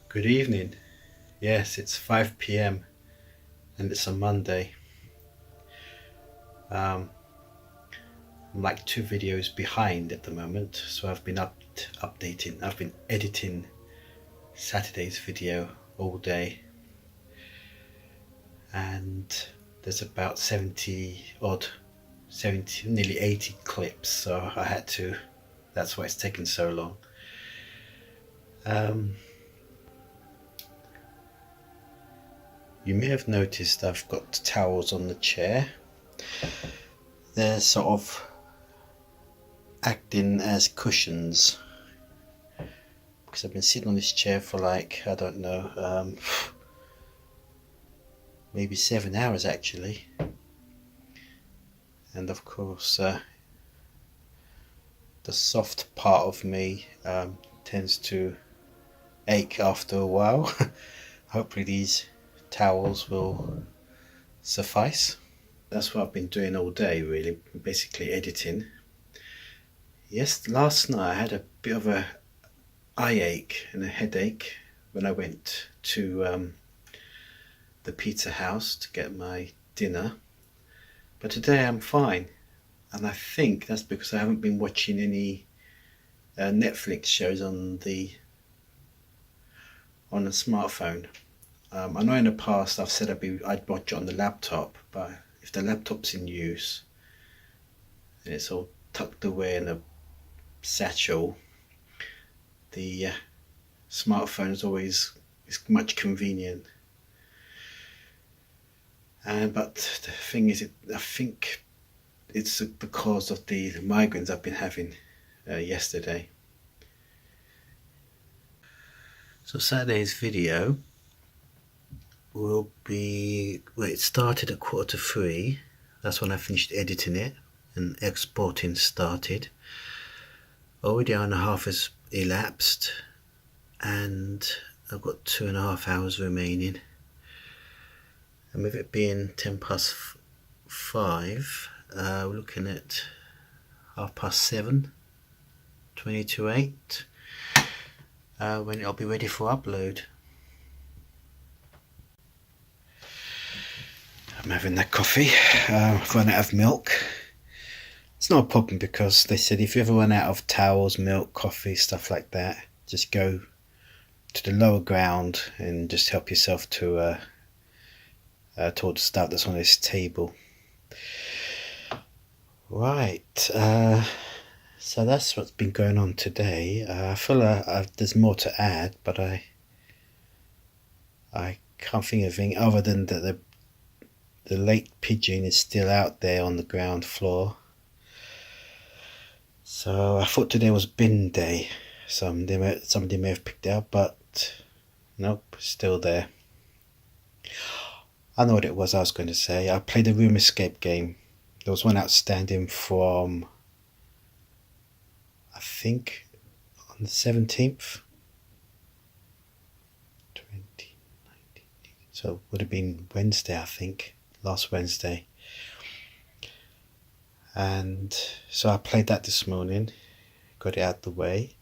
Good evening. Yes, it's 5 p.m. and it's a Monday. I'm like 2 videos behind at the moment, so I've been updating. I've been editing Saturday's video all day, and there's about 70 odd, 70, nearly 80 clips. So I had to. That's why it's taken so long. You may have noticed I've got towels on the chair. They're sort of acting as cushions because I've been sitting on this chair for like, I don't know, maybe 7 hours actually. And of course, the soft part of me tends to ache after a while. Hopefully these towels will suffice. That's what I've been doing all day, really, basically editing. Yes, last night I had a bit of a eye ache and a headache when I went to the pizza house to get my dinner, but today I'm fine, and I think that's because I haven't been watching any Netflix shows on the smartphone. I know in the past I've said I'd watch it on the laptop, but if the laptop's in use and it's all tucked away in a satchel, the smartphone is much convenient. But the thing is, I think it's because of the migraines I've been having yesterday. So Saturday's video will be, well, it started at 3:15. That's when I finished editing it and exporting started. Already an hour and a half has elapsed and I've got 2.5 hours remaining. And with it being 5:10, we're looking at 7:30, 20 to 8, when it'll be ready for upload. I'm having that coffee. I've run out of milk. It's not a problem because they said if you ever run out of towels, milk, coffee, stuff like that, just go to the lower ground and just help yourself to towards the stuff that's on this table. Right, so that's what's been going on today. I feel there's more to add, but I can't think of anything other than that the late pigeon is still out there on the ground floor. So I thought today was bin day. Somebody may have picked it up, but nope, still there. I know what it was I was going to say. I played a room escape game. There was one outstanding from, I think, on the 17th. 2019. So it would have been Wednesday, I think. Last Wednesday. And so I played that this morning. Got it out the way.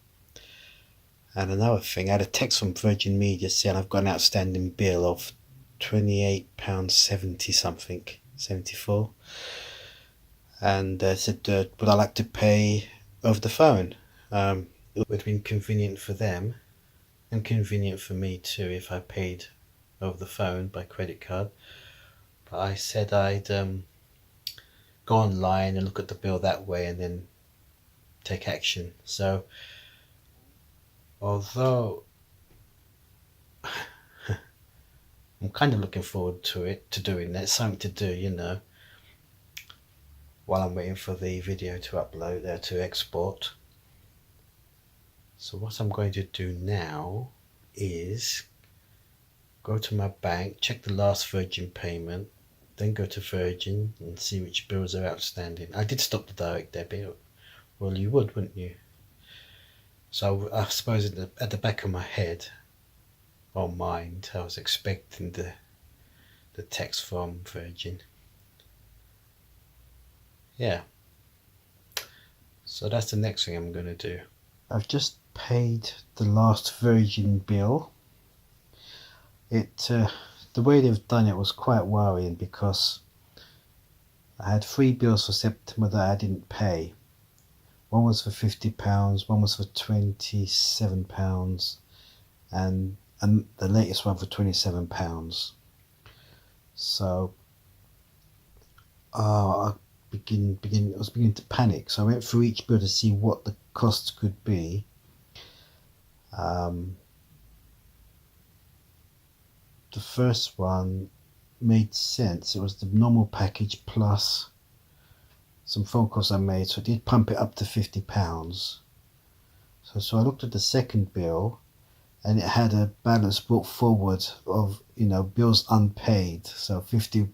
And another thing, I had a text from Virgin Media saying I've got an outstanding bill of £28.70 something, 74. And said, would I like to pay over the phone? It would have been convenient for them and convenient for me too if I paid over the phone by credit card. But I said I'd go online and look at the bill that way and then take action. So although I'm kind of looking forward to doing that, it's something to do, while I'm waiting for the video to upload, to export. So what I'm going to do now is go to my bank, check the last Virgin payment, then go to Virgin and see which bills are outstanding. I did stop the direct debit. Well, you would, wouldn't you? So I suppose at the back of my head or mind, I was expecting the text from Virgin. Yeah. So that's the next thing I'm going to do. I've just paid the last Virgin bill The way they've done it was quite worrying because I had 3 bills for September that I didn't pay. One was for £50, one was for £27, and the latest one for £27. So I was beginning to panic. So I went through each bill to see what the costs could be. The first one made sense. It was the normal package plus some phone calls I made, so it did pump it up to £50. So I looked at the second bill, and it had a balance brought forward of bills unpaid. So £50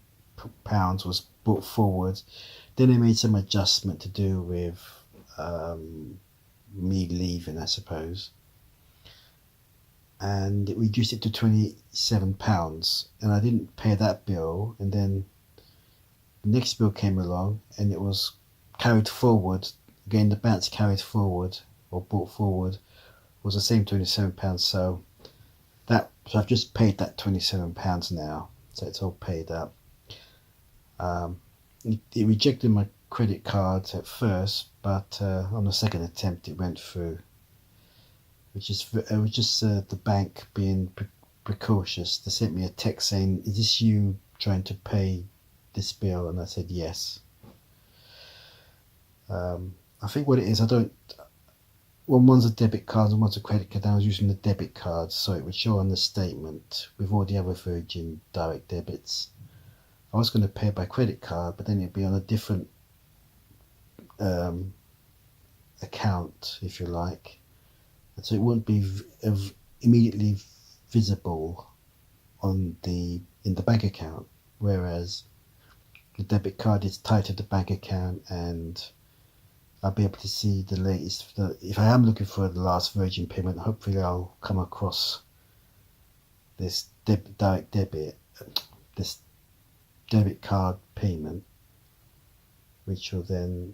was brought forward. Then they made some adjustment to do with me leaving, I suppose, and it reduced it to £27, and I didn't pay that bill. And then the next bill came along, and it was carried forward again. The balance carried forward or brought forward was the same £27. So I've just paid that £27 now, so it's all paid up. It rejected my credit card at first, but on the second attempt it went through, which is just the bank being precautious. They sent me a text saying, "Is this you trying to pay this bill?" And I said yes. I think what it is, when one's a debit card and one's a credit card, I was using the debit card, so it would show on the statement with all the other Virgin direct debits. I was going to pay by credit card, but then it'd be on a different account, if you like, and so it wouldn't be immediately visible in the bank account, whereas the debit card is tied to the bank account, and I'll be able to see the latest. If I am looking for the last Virgin payment, hopefully I'll come across this direct debit, this debit card payment, which will then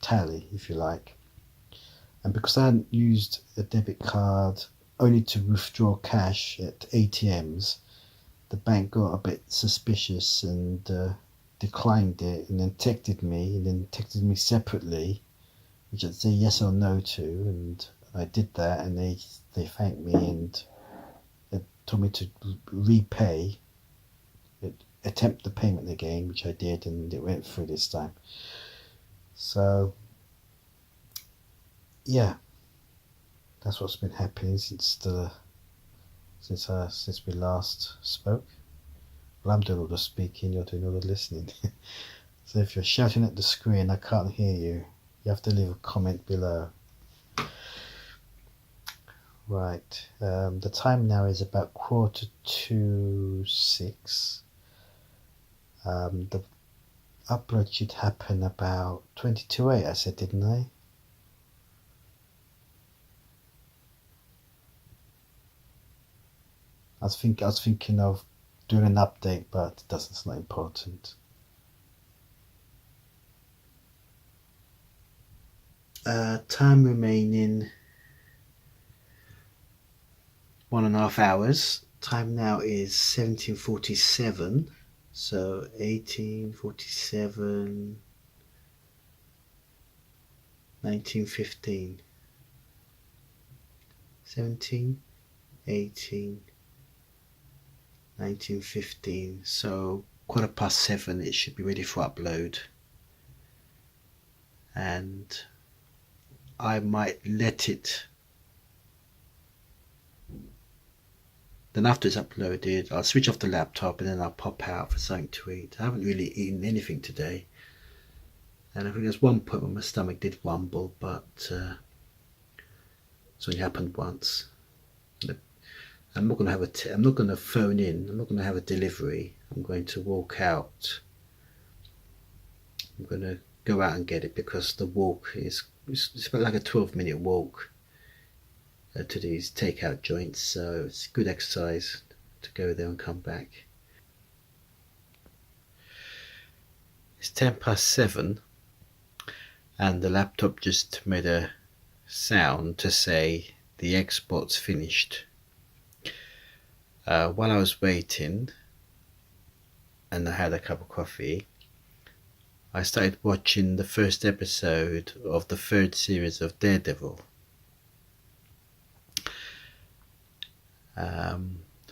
tally, if you like. And because I hadn't used a debit card only to withdraw cash at ATMs, the bank got a bit suspicious and declined it, and then texted me separately, which I'd say yes or no to, and I did that, and they thanked me and they told me to attempt the payment again, which I did, and it went through this time. So yeah, that's what's been happening since we last spoke. Well, I'm doing all the speaking, you're doing all the listening. So if you're shouting at the screen, I can't hear you. You have to leave a comment below. Right, the time now is about 6:45. The upload should happen about 8:22, I said, didn't I? I was thinking of doing an update, but it's not important. Time remaining 1.5 hours. Time now is 17:47. So 18:47, 19:15, 17, 18, 19:15. So 7:15 it should be ready for upload, and I might let it. Then after it's uploaded, I'll switch off the laptop and then I'll pop out for something to eat. I haven't really eaten anything today, and I think there's one point when my stomach did rumble, but it's only happened once. I'm not going to I'm not going to phone in. I'm not going to have a delivery. I'm going to walk out. I'm going to go out and get it, because the walk it's about like a 12-minute walk to these takeout joints, so it's good exercise to go there and come back. It's 7:10, and the laptop just made a sound to say the export's finished. While I was waiting and I had a cup of coffee, I started watching the first episode of the third series of Daredevil.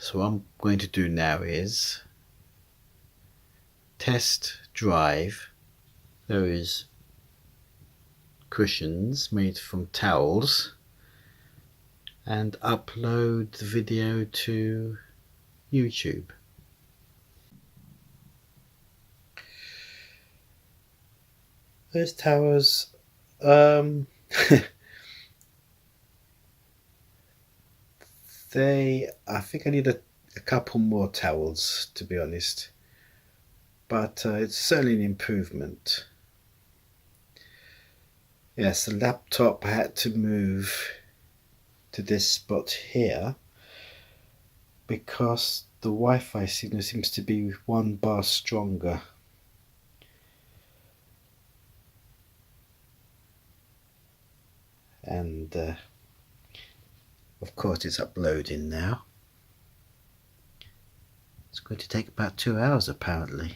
So what I'm going to do now is test drive those cushions made from towels and upload the video to YouTube. Those towels, I think I need a couple more towels, to be honest, but it's certainly an improvement. Yes, the laptop I had to move to this spot here because the Wi-Fi signal seems to be 1 bar stronger. And of course it's uploading now. It's going to take about 2 hours apparently,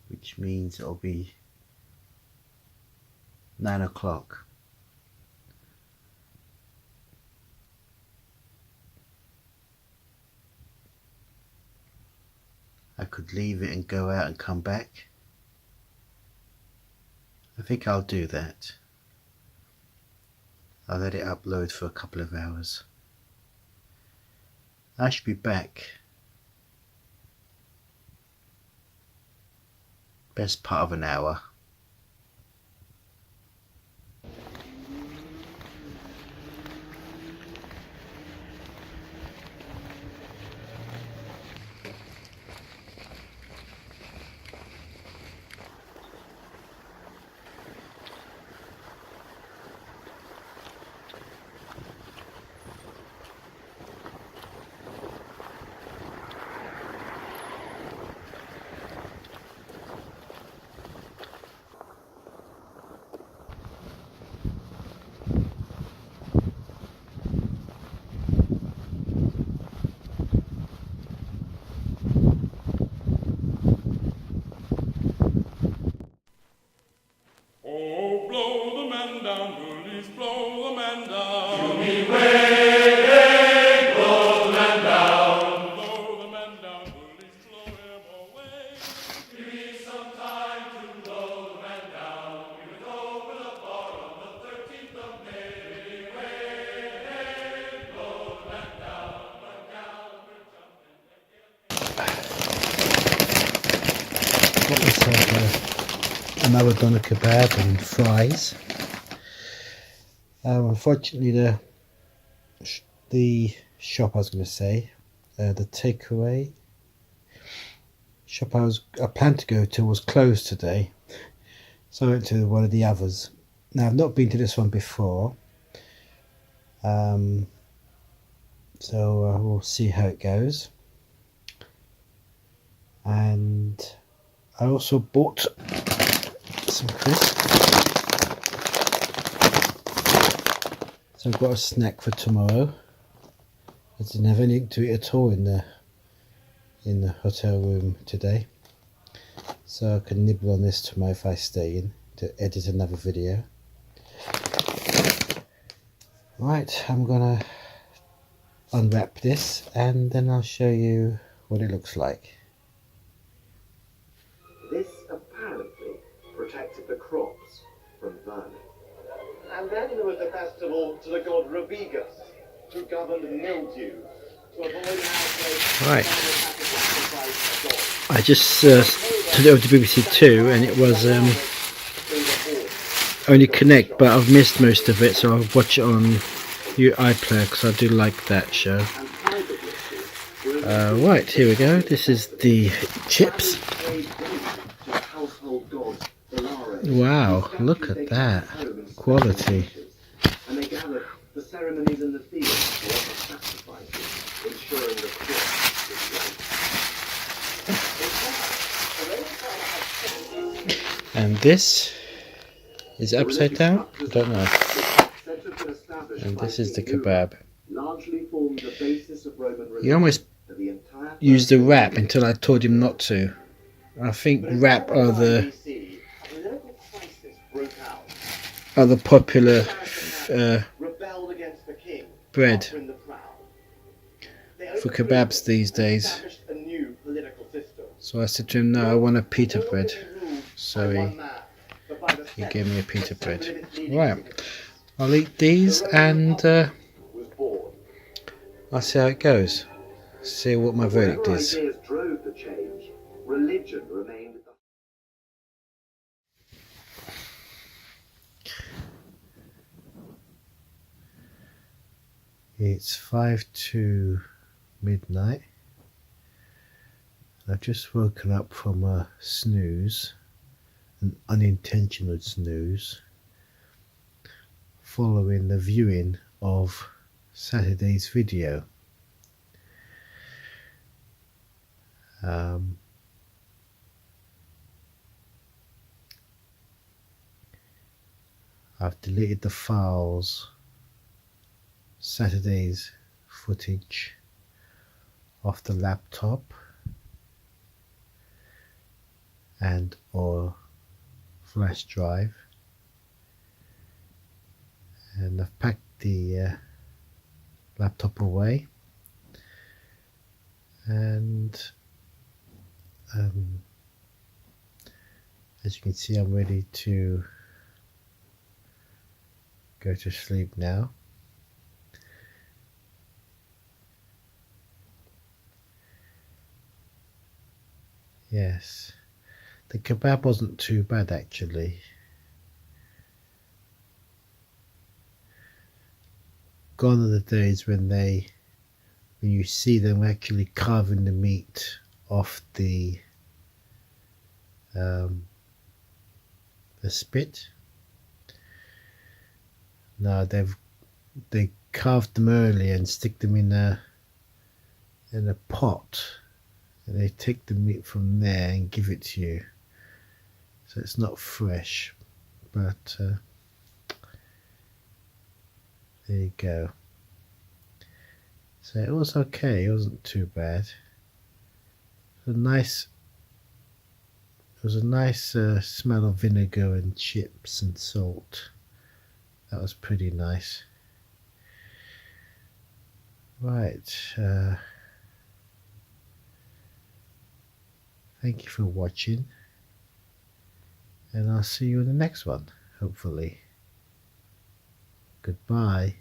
which means it'll be 9 o'clock. I could leave it and go out and come back. I think I'll do that. I'll let it upload for a couple of hours. I should be back best part of an hour. Got myself another doner kebab and fries. Unfortunately, the shop I was going to say, the takeaway shop I planned to go to was closed today, so I went to one of the others. Now I've not been to this one before, so we'll see how it goes. And I also bought some crisps, so I've got a snack for tomorrow. I didn't have anything to eat at all in the hotel room today, so I can nibble on this tomorrow if I stay in to edit another video. Right, I'm gonna unwrap this and then I'll show you what it looks like. This apparently protected the crops from vermin. And then there was the festival to the god Rabigus, who governed mildew to avoid an outbreak. Right, I just took it over to BBC Two and it was only Connect, but I've missed most of it, so I'll watch it on iPlayer because I do like that show. Right, here we go. This is the chips. Wow, look at that quality. And they gathered for ceremonies in the field to offer sacrifices, ensuring the crop. And this is upside down? I don't know. And this is the kebab. formed the basis of Roman He religion almost for the entire used the first wrap century. until I told him not to. I think But in wrap 405 BC, a political crisis broke out. are the popular Rebelled against the king, bread offering the crown. They for overthrew kebabs him these and days. established a new political system. So I said to him, no, I want a pita No bread. longer be ruled So by he one man, but by the He Senate, gave me a pita assembled bread. of its leading Right, citizens. I'll eat these The Roman and Republic was born. I'll see how it goes. See what my But verdict whatever is. ideas drove the change, religion remained at the It's 5 to midnight. I've just woken up from a snooze, an unintentional snooze, following the viewing of Saturday's video. I've deleted the files, Saturday's footage, off the laptop and or flash drive, and I've packed the laptop away, and as you can see, I'm ready to go to sleep now. Yes, the kebab wasn't too bad actually. Gone are the days when you see them actually carving the meat off the spit. No, they carved them early and stick them in a pot, and they take the meat from there and give it to you. So it's not fresh, but there you go. So it was okay, it wasn't too bad. It was a nice smell of vinegar and chips and salt. That was pretty nice. Right, thank you for watching, and I'll see you in the next one, hopefully. Goodbye.